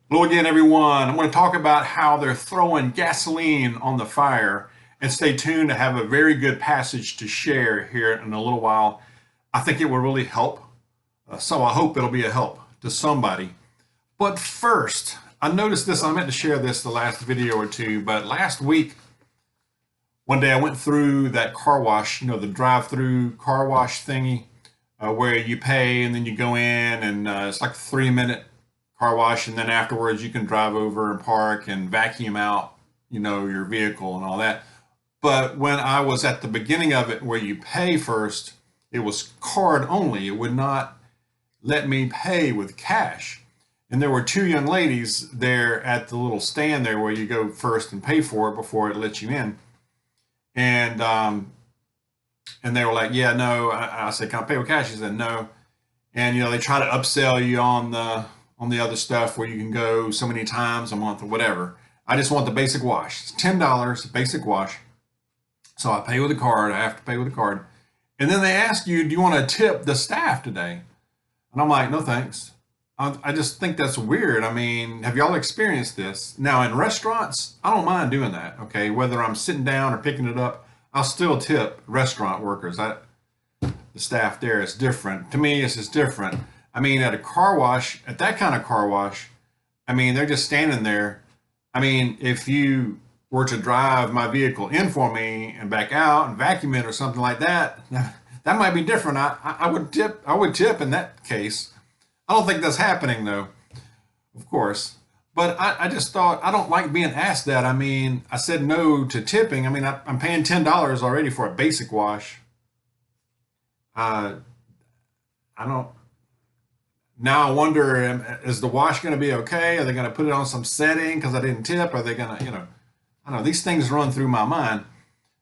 Hello again, everyone. I'm going to talk about how they're throwing gasoline on the fire. And stay tuned to have a very good passage to share here in a little while. I think it will really help. So I hope it'll be a help to somebody. But first, I noticed this. I meant to share this the last video or two, but last week, one day I went through that car wash, the drive-through car wash thingy, where you pay and then you go in and it's like a 3 minute car wash, and then afterwards you can drive over and park and vacuum out, your vehicle and all that. But when I was at the beginning of it where you pay first, it was card only. It would not let me pay with cash. And there were two young ladies there at the little stand there where you go first and pay for it before it lets you in. And they were like, yeah, no. I said, can I pay with cash? She said, no. And they try to upsell you on the other stuff where you can go so many times a month or whatever. I just want the basic wash. It's $10 basic wash. So I pay with a card. I have to pay with a card. And then they ask you, do you want to tip the staff today? And I'm like, no, thanks. I just think that's weird. I mean, have y'all experienced this? Now, in restaurants, I don't mind doing that, okay? Whether I'm sitting down or picking it up, I'll still tip restaurant workers. The staff there is different. To me, it's just different. I mean, at a car wash, at that kind of car wash, I mean, they're just standing there. I mean, if you were to drive my vehicle in for me and back out and vacuum it or something like that, that might be different. I would tip. I would tip in that case. I don't think that's happening though, of course. But I just thought I don't like being asked that. I mean, I said no to tipping. I mean, I'm paying $10 already for a basic wash. Uh, I don't. Now I wonder, is the wash going to be okay? Are they going to put it on some setting because I didn't tip? Are they going to, I don't know. These things run through my mind.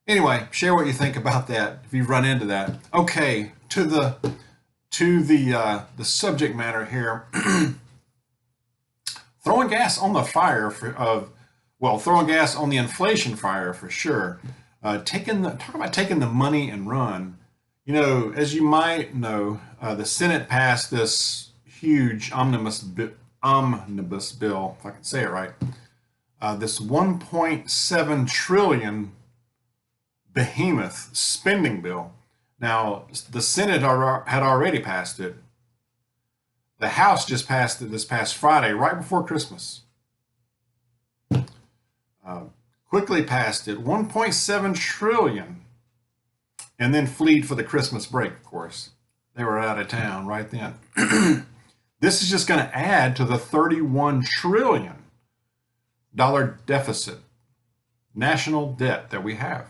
Anyway, share what you think about that if you've run into that. Okay, to the subject matter here. Throwing gas on the fire throwing gas on the inflation fire for sure. Talk about taking the money and run. As you might know, the Senate passed this huge omnibus bill, if I can say it right. This 1.7 trillion behemoth spending bill. Now, the Senate had already passed it. The House just passed it this past Friday, right before Christmas. Quickly passed it, 1.7 trillion, and then fled for the Christmas break, of course. They were out of town right then. This is just going to add to the $31 trillion deficit, national debt that we have.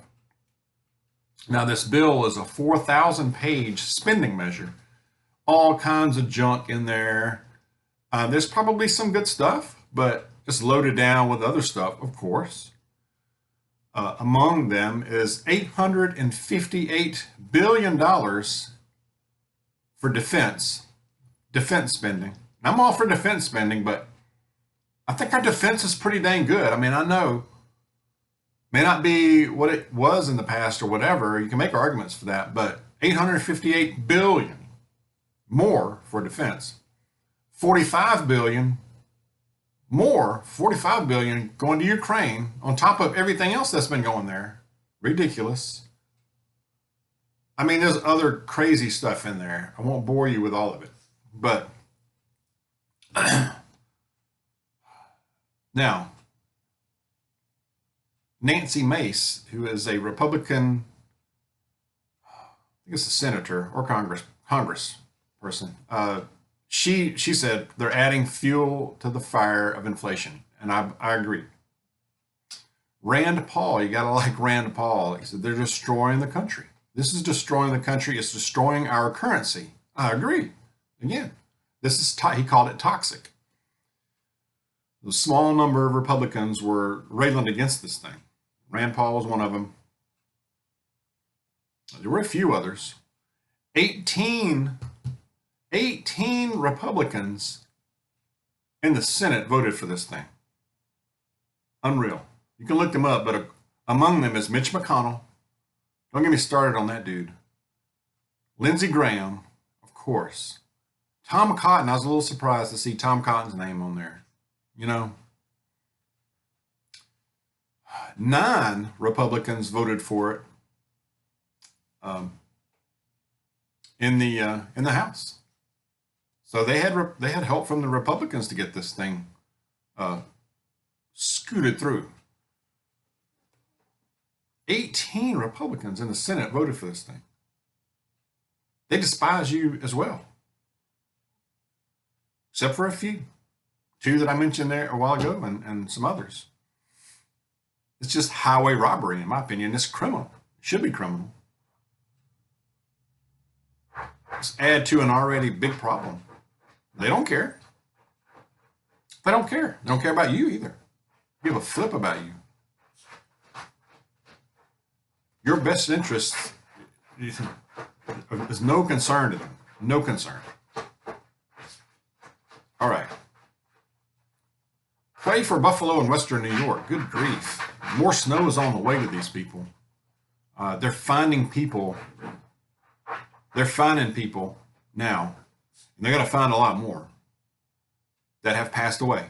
Now, this bill is a 4,000-page spending measure. All kinds of junk in there. There's probably some good stuff, but it's loaded down with other stuff, of course. Among them is $858 billion for defense spending. I'm all for defense spending, but I think our defense is pretty dang good. I mean, I know may not be what it was in the past or whatever. You can make arguments for that, but 858 billion more for defense. 45 billion more, 45 billion going to Ukraine on top of everything else that's been going there. Ridiculous. I mean, there's other crazy stuff in there. I won't bore you with all of it. But now, Nancy Mace, who is a Republican, I think it's a senator or Congress person, she said they're adding fuel to the fire of inflation, and I agree. Rand Paul, you gotta like Rand Paul. He said they're destroying the country. This is destroying the country. It's destroying our currency. I agree. Again, he called it toxic. The small number of Republicans were railing against this thing. Rand Paul was one of them. There were a few others. 18 Republicans in the Senate voted for this thing. Unreal. You can look them up, but among them is Mitch McConnell. Don't get me started on that dude. Lindsey Graham, of course. Tom Cotton, I was a little surprised to see Tom Cotton's name on there. You know, 9 Republicans voted for it in the House. So they had help from the Republicans to get this thing scooted through. 18 Republicans in the Senate voted for this thing. They despise you as well, except for a few. 2 that I mentioned there a while ago and some others. It's just highway robbery, in my opinion. It's criminal. It should be criminal. Just add to an already big problem. They don't care. They don't care. They don't care about you either. They give a flip about you. Your best interest is no concern to them. No concern. All right. Pray for Buffalo and Western New York. Good grief. More snow is on the way to these people. They're finding people. They're finding people now. And they're going to find a lot more that have passed away.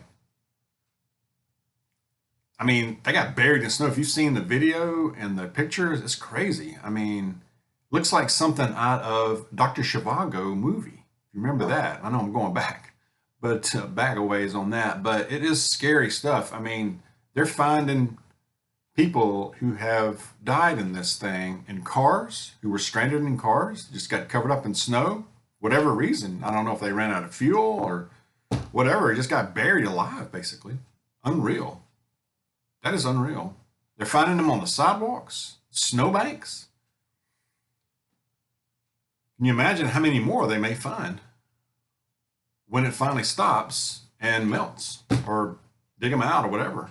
I mean, they got buried in snow. If you've seen the video and the pictures, it's crazy. I mean, looks like something out of Dr. Zhivago movie. You remember that? I know I'm going back, but back a ways on that. But it is scary stuff. I mean, they're finding people who have died in this thing in cars, who were stranded in cars, just got covered up in snow, whatever reason. I don't know if they ran out of fuel or whatever. Just got buried alive, basically. Unreal. That is unreal. They're finding them on the sidewalks, snowbanks. Can you imagine how many more they may find when it finally stops and melts, or dig them out or whatever?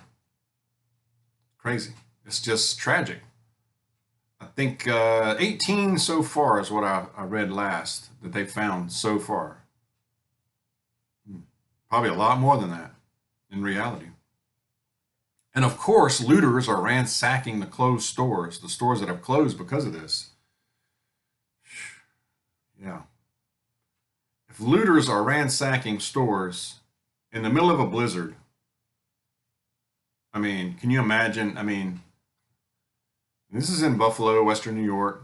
Crazy. It's just tragic. I think 18 so far is what I read last that they found so far. Probably a lot more than that in reality. And of course, looters are ransacking the closed stores, the stores that have closed because of this. Yeah. If looters are ransacking stores in the middle of a blizzard, I mean, can you imagine? I mean, this is in Buffalo, Western New York.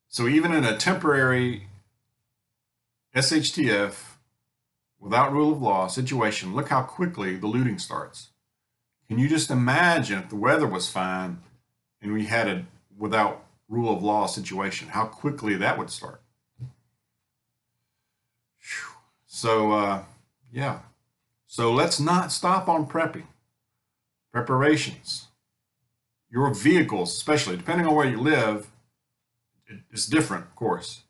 So even in a temporary SHTF, without rule of law situation, look how quickly the looting starts. Can you just imagine if the weather was fine and we had a without rule of law situation, how quickly that would start? So, yeah. So let's not stop on prepping. Preparations. Your vehicles, especially, depending on where you live, it's different, of course.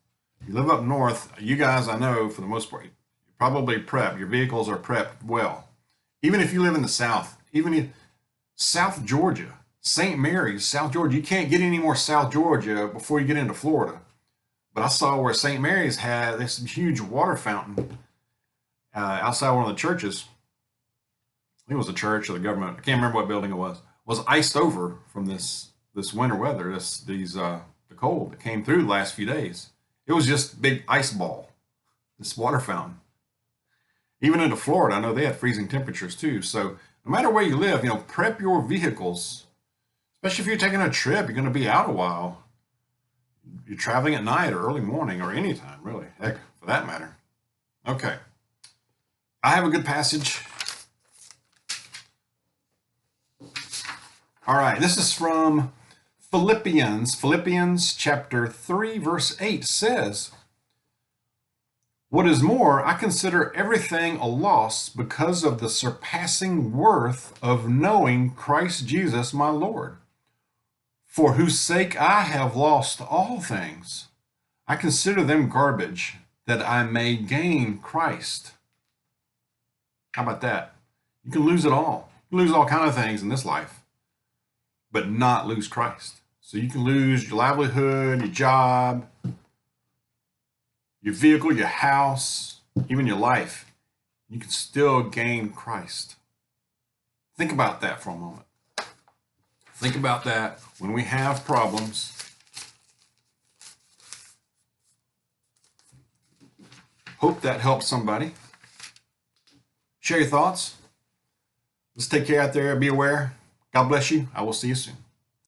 You live up north, you guys, I know, for the most part, you probably prep. Your vehicles are prepped well. Even if you live in the South, even in South Georgia, St. Mary's, South Georgia, you can't get any more South Georgia before you get into Florida. But I saw where St. Mary's had this huge water fountain outside one of the churches. I think it was a church or the government. I can't remember what building it was iced over from this winter weather, the cold that came through the last few days. It was just big ice ball, this water fountain. Even into Florida, I know they had freezing temperatures too. So no matter where you live, prep your vehicles, especially if you're taking a trip, you're going to be out a while. You're traveling at night or early morning or anytime, really, heck, for that matter. Okay. I have a good passage. All right, this is from Philippians. Philippians chapter 3, verse 8 says, "What is more, I consider everything a loss because of the surpassing worth of knowing Christ Jesus my Lord, for whose sake I have lost all things. I consider them garbage, that I may gain Christ." How about that? You can lose it all. You can lose all kinds of things in this life, but not lose Christ. So you can lose your livelihood, your job, your vehicle, your house, even your life. You can still gain Christ. Think about that for a moment. Think about that when we have problems. Hope that helps somebody. Share your thoughts. Let's take care out there. Be aware. God bless you. I will see you soon.